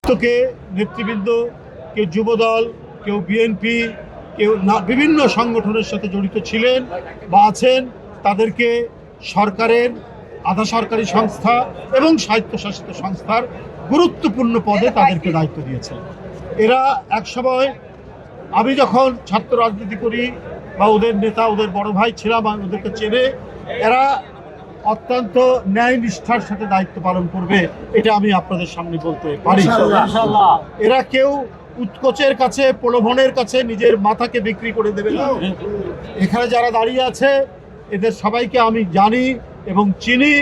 প্রত্যেকে নেতৃবৃন্দ, কেউ যুবদল, কেউ বিএনপি, কেউ বিভিন্ন সংগঠনের সাথে জড়িত ছিলেন বা আছেন, তাদেরকে সরকারের আধা সরকারি সংস্থা এবং স্বায়ত্তশাসিত সংস্থার গুরুত্বপূর্ণ পদে তাদেরকে দায়িত্ব দিয়েছে। এরা একসময় আমি যখন ছাত্র রাজনীতি করি বা ওদের নেতা, ওদের বড় ভাই ছিলাম, আমি ওদেরকে চেনে, এরা অত্যন্ত ন্যায় নিষ্ঠার সাথে দায়িত্ব পালন করবে, এটা আমি আপনাদের সামনে বলতে পারি। এরা কেউ উৎকোচের কাছে, প্রলোভনের কাছে নিজের মাথাকে বিক্রি করে দেবে না। এখানে যারা দাঁড়িয়ে আছে এদের সবাইকে আমি জানি এবং চিনি।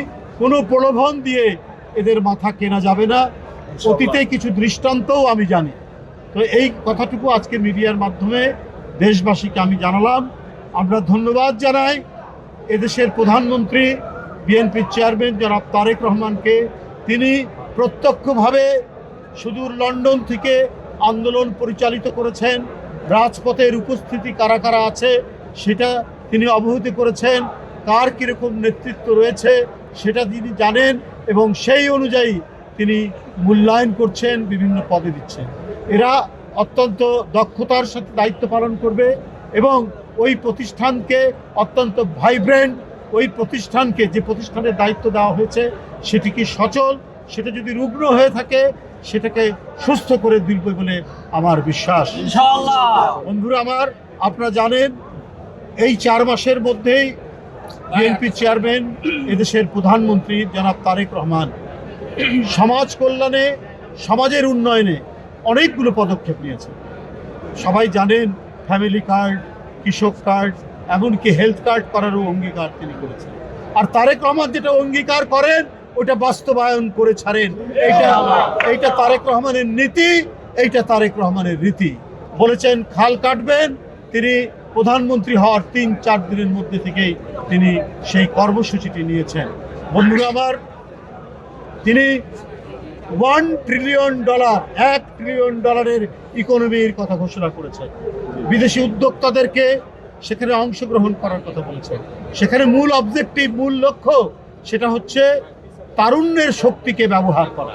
কোনো প্রলোভন দিয়ে এদের মাথা কেনা যাবে না। অতীতে কিছু দৃষ্টান্তও আমি জানি। তো এই কথাটুকু আজকে মিডিয়ার মাধ্যমে দেশবাসীকে আমি জানালাম। আমরা ধন্যবাদ জানাই এদেশের প্রধানমন্ত্রী, বিএনপির চেয়ারম্যান জনাব তারেক রহমানকে। তিনি প্রত্যক্ষভাবে সুদূর লন্ডন থেকে আন্দোলন পরিচালিত করেছেন। রাজপথের উপস্থিতি কারা কারা আছে সেটা তিনি অবহিত করেছেন। কার কীরকম নেতৃত্ব রয়েছে সেটা তিনি জানেন এবং সেই অনুযায়ী তিনি মূল্যায়ন করছেন, বিভিন্ন পদে দিচ্ছেন। এরা অত্যন্ত দক্ষতার সাথে দায়িত্ব পালন করবে এবং ওই প্রতিষ্ঠানকে অত্যন্ত ভাইব্রেন্ট, ওই প্রতিষ্ঠানকে, যে প্রতিষ্ঠানের দায়িত্ব দেওয়া হয়েছে সেটি কি সচল, সেটা যদি রুগ্ন হয়ে থাকে সেটাকে সুস্থ করে দিবে বলে আমার বিশ্বাস। ইনশাআল্লাহ। বন্ধুরা আমার, আপনারা জানেন এই 4 মাসের মধ্যেই বিএনপি চেয়ারম্যান, এদেশের প্রধানমন্ত্রী জনাব তারেক রহমান সমাজ কল্যাণে, সমাজের উন্নয়নে অনেকগুলো পদক্ষেপ নিয়েছে। সবাই জানেন ফ্যামিলি কার্ড, কৃষক কার্ড, এমনকি হেলথ কার্ড করারও অঙ্গীকার তিনি করেছেন। আর তারেক রহমান যেটা অঙ্গীকার করেন ওটা বাস্তবায়ন করে ছাড়েন। এইটা তারেক রহমানের নীতি, এইটা তারেক রহমানের রীতি। বলেছেন খাল কাটবেন, তিনি প্রধানমন্ত্রী হওয়ার 3-4 দিনের মধ্যে থেকেই তিনি সেই কর্মসূচিটি নিয়েছেন। বন্ধুরা আমার, তিনি $1 ট্রিলিয়ন, $1 ট্রিলিয়ন ইকোনমির কথা ঘোষণা করেছেন। বিদেশি উদ্যোক্তাদেরকে সেখানে অংশগ্রহণ করার কথা বলেছেন। সেখানে মূল অবজেক্টিভ, মূল লক্ষ্য সেটা হচ্ছে তারুণ্যের শক্তিকে ব্যবহার করা।